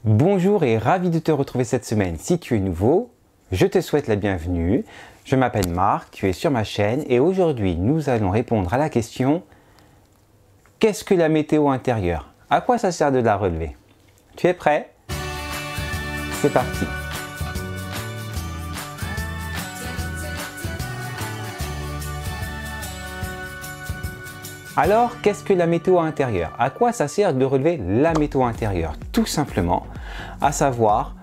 Bonjour et ravi de te retrouver cette semaine. Si tu es nouveau, je te souhaite la bienvenue. Je m'appelle Marc, tu es sur ma chaîne et aujourd'hui nous allons répondre à la question: qu'est-ce que la météo intérieure? À quoi ça sert de la relever? Tu es prêt? C'est parti! Alors, qu'est-ce que la météo intérieure? À quoi ça sert de relever la météo intérieure? Tout simplement, à savoir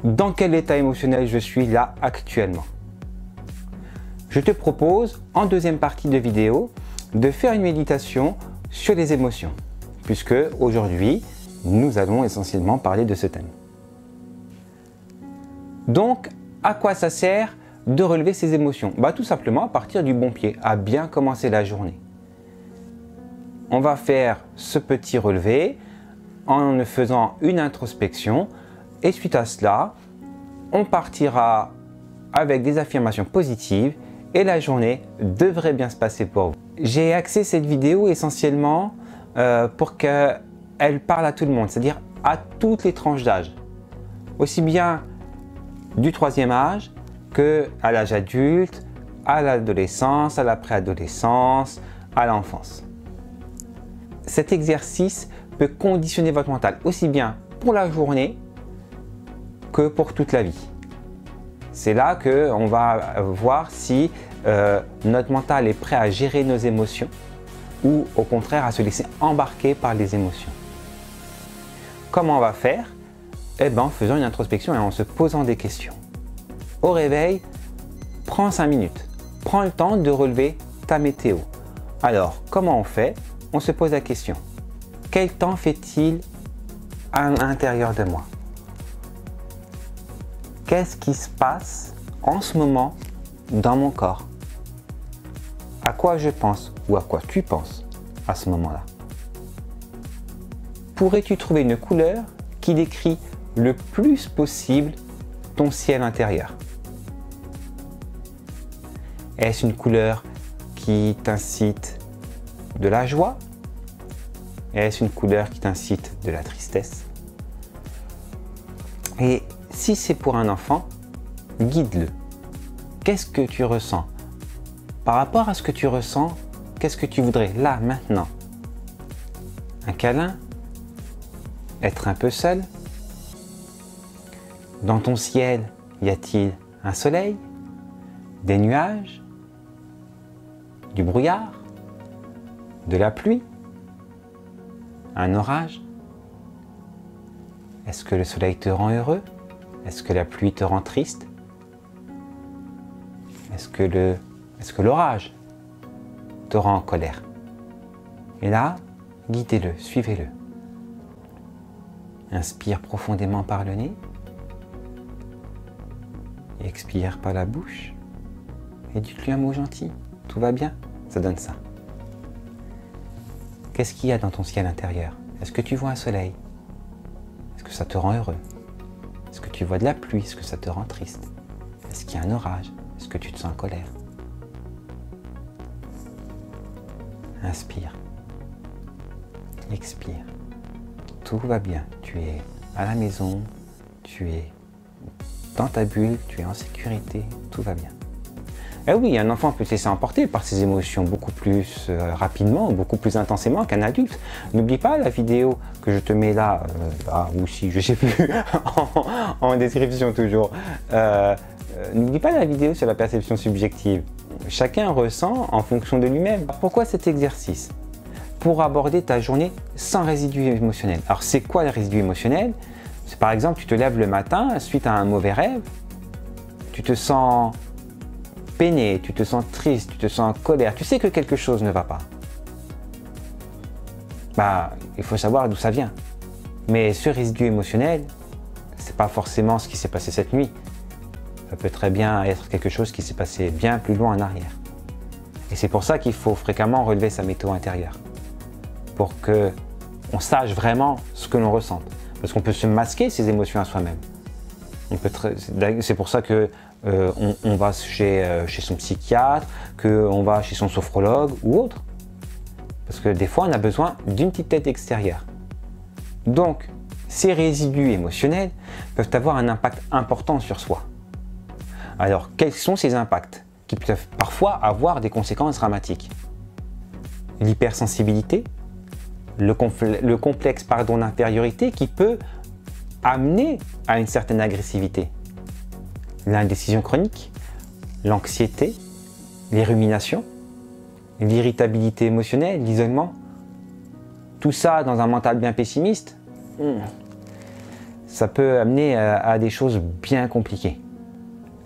dans quel état émotionnel je suis là actuellement. Je te propose, en deuxième partie de vidéo, de faire une méditation sur les émotions, puisque aujourd'hui, nous allons essentiellement parler de ce thème. Donc, à quoi ça sert de relever ces émotions? Tout simplement à partir du bon pied, à bien commencer la journée. On va faire ce petit relevé en faisant une introspection et suite à cela, on partira avec des affirmations positives et la journée devrait bien se passer pour vous. J'ai axé cette vidéo essentiellement pour qu'elle parle à tout le monde, c'est-à-dire à toutes les tranches d'âge, aussi bien du troisième âge qu'à l'âge adulte, à l'adolescence, à la préadolescence, à l'enfance. Cet exercice peut conditionner votre mental aussi bien pour la journée que pour toute la vie. C'est là qu'on va voir si notre mental est prêt à gérer nos émotions ou au contraire à se laisser embarquer par les émotions. Comment on va faire? En faisant une introspection et en se posant des questions. Au réveil, prends 5 minutes. Prends le temps de relever ta météo. Alors, comment on fait? On se pose la question: quel temps fait-il à l'intérieur de moi? Qu'est-ce qui se passe en ce moment dans mon corps? À quoi je pense ou à quoi tu penses à ce moment-là? Pourrais-tu trouver une couleur qui décrit le plus possible ton ciel intérieur? Est-ce une couleur qui t'incite de la joie? Est-ce une couleur qui t'incite de la tristesse? Et si c'est pour un enfant, guide-le. Qu'est-ce que tu ressens? Par rapport à ce que tu ressens, qu'est-ce que tu voudrais là, maintenant? Un câlin? Être un peu seul? Dans ton ciel, y a-t-il un soleil? Des nuages? Du brouillard? De la pluie? Un orage? Est-ce que le soleil te rend heureux? Est-ce que la pluie te rend triste? Est-ce que l'orage te rend en colère? Et là, guidez-le, suivez-le. Inspire profondément par le nez. Expire par la bouche. Et dites-lui un mot gentil. Tout va bien, ça donne ça. Qu'est-ce qu'il y a dans ton ciel intérieur? Est-ce que tu vois un soleil? Est-ce que ça te rend heureux? Est-ce que tu vois de la pluie? Est-ce que ça te rend triste? Est-ce qu'il y a un orage? Est-ce que tu te sens en colère? Inspire. Expire. Tout va bien. Tu es à la maison, tu es dans ta bulle, tu es en sécurité, tout va bien. Eh oui, un enfant peut se laisser emporter par ses émotions beaucoup plus rapidement, beaucoup plus intensément qu'un adulte. N'oublie pas la vidéo que je te mets là, ou si, je ne sais plus, en description toujours. N'oublie pas la vidéo sur la perception subjective. Chacun ressent en fonction de lui-même. Pourquoi cet exercice? Pour aborder ta journée sans résidu émotionnel. Alors c'est quoi le résidu émotionnel? C'est par exemple, tu te lèves le matin suite à un mauvais rêve, tu te sens peiné, tu te sens triste, tu te sens en colère, tu sais que quelque chose ne va pas. Il faut savoir d'où ça vient. Mais ce résidu émotionnel, c'est pas forcément ce qui s'est passé cette nuit. Ça peut très bien être quelque chose qui s'est passé bien plus loin en arrière. Et c'est pour ça qu'il faut fréquemment relever sa météo intérieure. Pour qu'on sache vraiment ce que l'on ressent. Parce qu'on peut se masquer ses émotions à soi-même. C'est pour ça que on va chez son psychiatre, qu'on va chez son sophrologue ou autre. Parce que des fois, on a besoin d'une petite aide extérieure. Donc, ces résidus émotionnels peuvent avoir un impact important sur soi. Alors, quels sont ces impacts qui peuvent parfois avoir des conséquences dramatiques? L'hypersensibilité, le complexe d'infériorité qui peut amener à une certaine agressivité, l'indécision chronique, l'anxiété, les ruminations, l'irritabilité émotionnelle, l'isolement. Tout ça dans un mental bien pessimiste, ça peut amener à des choses bien compliquées.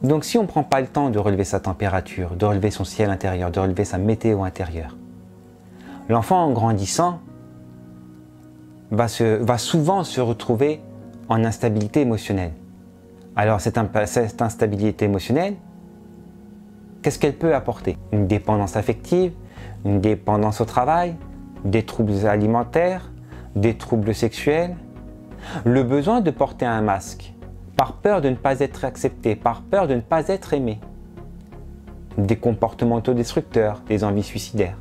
Donc si on ne prend pas le temps de relever sa température, de relever son ciel intérieur, de relever sa météo intérieure, l'enfant en grandissant va souvent se retrouver en instabilité émotionnelle. Alors cette instabilité émotionnelle, qu'est-ce qu'elle peut apporter? Une dépendance affective, une dépendance au travail, des troubles alimentaires, des troubles sexuels, le besoin de porter un masque, par peur de ne pas être accepté, par peur de ne pas être aimé, des comportements autodestructeurs, des envies suicidaires.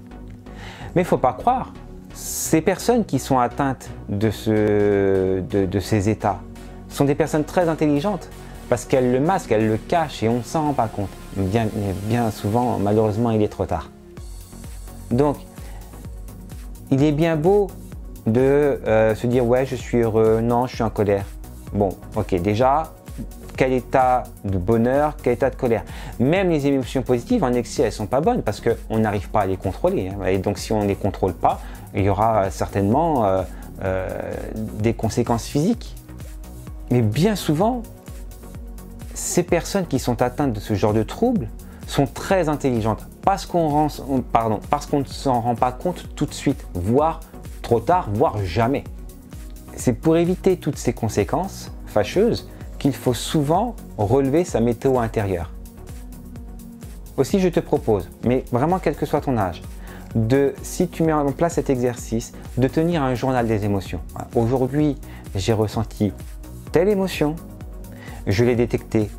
Mais il ne faut pas croire, ces personnes qui sont atteintes de ces états sont des personnes très intelligentes parce qu'elles le masquent, elles le cachent et on ne s'en rend pas compte. Bien souvent, malheureusement, il est trop tard. Donc, il est bien beau de se dire « ouais, je suis heureux, non, je suis en colère ». Bon, ok, déjà, quel état de bonheur, quel état de colère. Même les émotions positives, en excès, elles ne sont pas bonnes parce qu'on n'arrive pas à les contrôler. Hein. Et donc, si on ne les contrôle pas, il y aura certainement des conséquences physiques. Mais bien souvent, ces personnes qui sont atteintes de ce genre de troubles sont très intelligentes parce qu'on ne s'en rend pas compte tout de suite, voire trop tard, voire jamais. C'est pour éviter toutes ces conséquences fâcheuses qu'il faut souvent relever sa météo intérieure. Aussi, je te propose, mais vraiment quel que soit ton âge, si tu mets en place cet exercice, de tenir un journal des émotions. Aujourd'hui, j'ai ressenti telle émotion, je l'ai détectée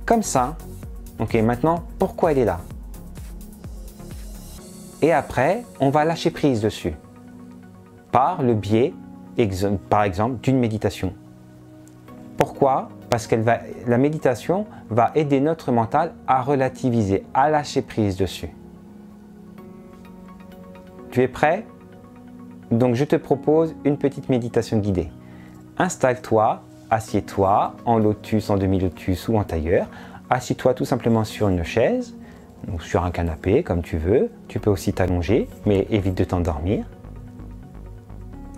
comme ça. Ok, maintenant, pourquoi elle est là? Et après, on va lâcher prise dessus par le biais, par exemple, d'une méditation. Pourquoi? Parce que la méditation va aider notre mental à relativiser, à lâcher prise dessus. Tu es prêt? Donc je te propose une petite méditation guidée. Installe-toi, assieds-toi en lotus, en demi-lotus ou en tailleur. Assieds-toi tout simplement sur une chaise ou sur un canapé comme tu veux. Tu peux aussi t'allonger, mais évite de t'endormir.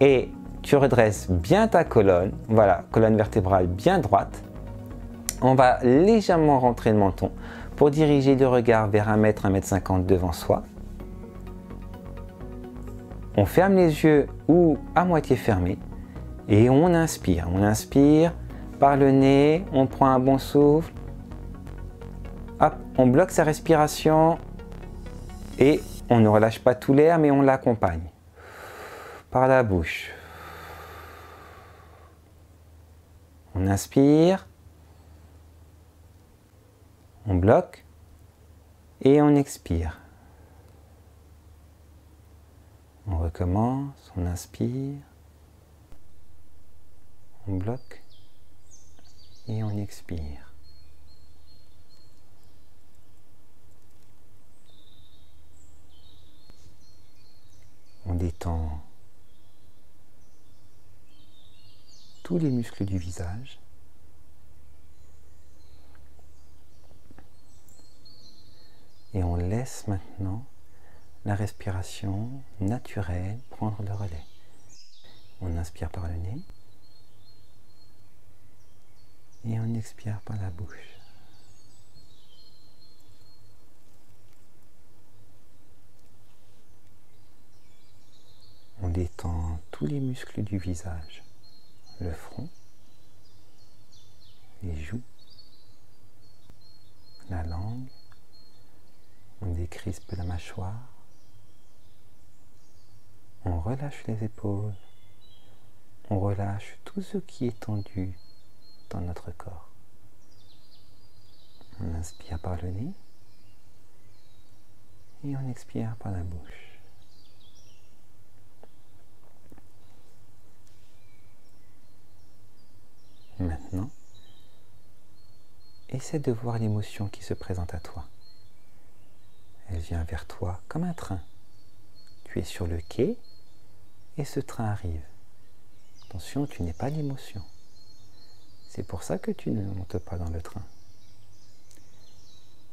Et tu redresses bien ta colonne, voilà, colonne vertébrale bien droite. On va légèrement rentrer le menton pour diriger le regard vers 1 mètre, 1,50 m devant soi. On ferme les yeux ou à moitié fermés et on inspire. On inspire par le nez, on prend un bon souffle. Hop, on bloque sa respiration et on ne relâche pas tout l'air mais on l'accompagne par la bouche. On inspire, on bloque et on expire. On recommence, on inspire, on bloque et on expire. On détend tous les muscles du visage. Et on laisse maintenant la respiration naturelle prendre le relais. On inspire par le nez et on expire par la bouche. On détend tous les muscles du visage, le front, les joues, la langue. On décrispe la mâchoire. On relâche les épaules. On relâche tout ce qui est tendu dans notre corps. On inspire par le nez et on expire par la bouche. Maintenant, essaie de voir l'émotion qui se présente à toi. Elle vient vers toi comme un train. Tu es sur le quai et ce train arrive. Attention, tu n'es pas l'émotion. C'est pour ça que tu ne montes pas dans le train.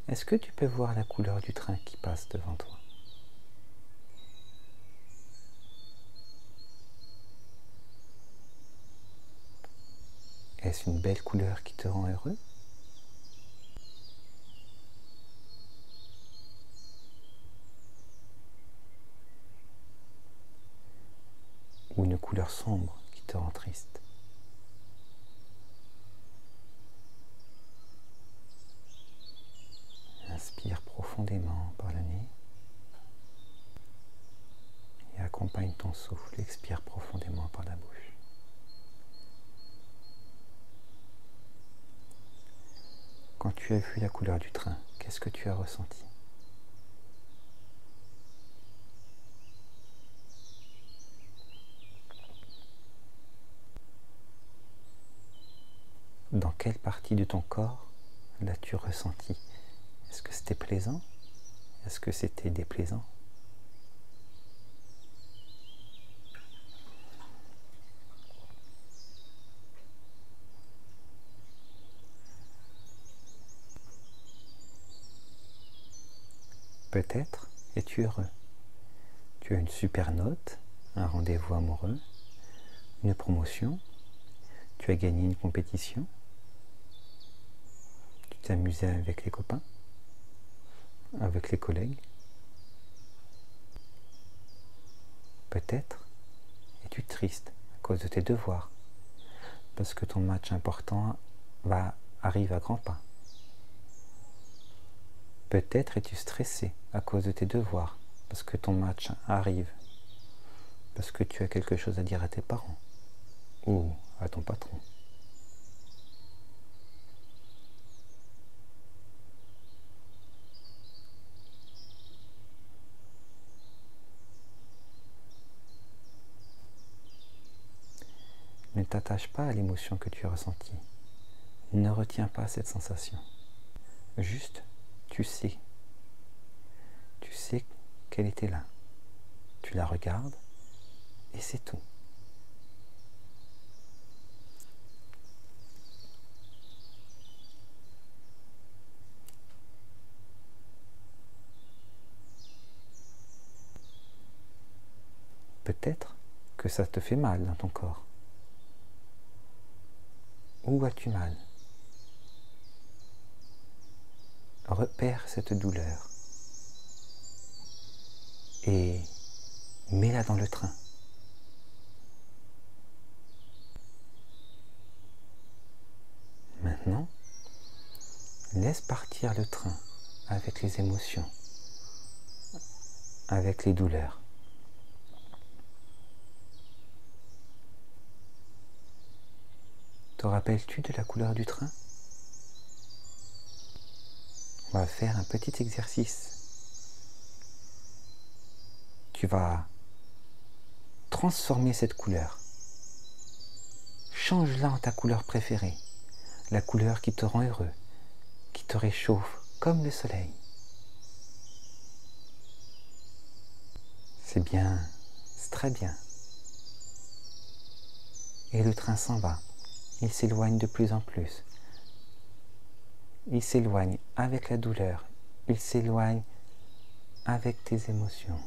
Est-ce que tu peux voir la couleur du train qui passe devant toi? Est-ce une belle couleur qui te rend heureux? Ou une couleur sombre qui te rend triste? Inspire profondément par le nez et accompagne ton souffle. Expire profondément par la bouche. Quand tu as vu la couleur du train, qu'est-ce que tu as ressenti? Dans quelle partie de ton corps l'as-tu ressenti? Est-ce que c'était plaisant? Est-ce que c'était déplaisant? Peut-être es-tu heureux. Tu as une super note, un rendez-vous amoureux, une promotion, tu as gagné une compétition, tu t'es amusé avec les copains, avec les collègues. Peut-être es-tu triste à cause de tes devoirs, parce que ton match important arrive à grands pas. Peut-être es-tu stressé à cause de tes devoirs, parce que ton match arrive, parce que tu as quelque chose à dire à tes parents ou à ton patron. Ne t'attache pas à l'émotion que tu as ressentie. Ne retiens pas cette sensation. Juste, tu sais. Tu sais qu'elle était là. Tu la regardes et c'est tout. Peut-être que ça te fait mal dans ton corps. Où as-tu mal? Repère cette douleur et mets-la dans le train. Maintenant, laisse partir le train avec les émotions, avec les douleurs. Te rappelles-tu de la couleur du train? On va faire un petit exercice. Tu vas transformer cette couleur. Change-la en ta couleur préférée. La couleur qui te rend heureux, qui te réchauffe comme le soleil. C'est bien, c'est très bien. Et le train s'en va. Il s'éloigne de plus en plus. Il s'éloigne avec la douleur. Il s'éloigne avec tes émotions.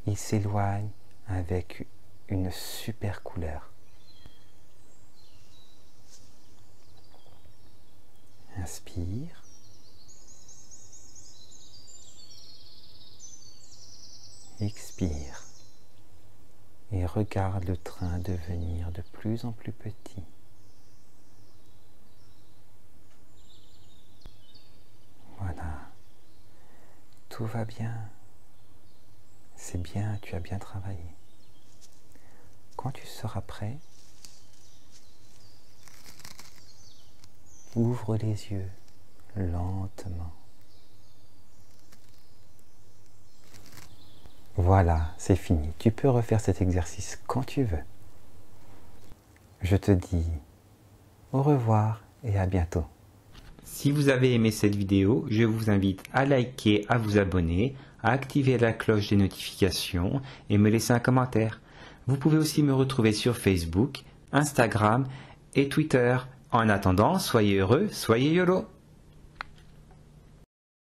Il s'éloigne avec une super couleur. Inspire. Expire. Et regarde le train devenir de plus en plus petit. Voilà. Tout va bien. C'est bien, tu as bien travaillé. Quand tu seras prêt, ouvre les yeux lentement. Voilà, c'est fini. Tu peux refaire cet exercice quand tu veux. Je te dis Au revoir et à bientôt. Si vous avez aimé cette vidéo, je vous invite à liker, à vous abonner, à activer la cloche des notifications et me laisser un commentaire. Vous pouvez aussi me retrouver sur Facebook, Instagram et Twitter. En attendant, soyez heureux, soyez YOLO!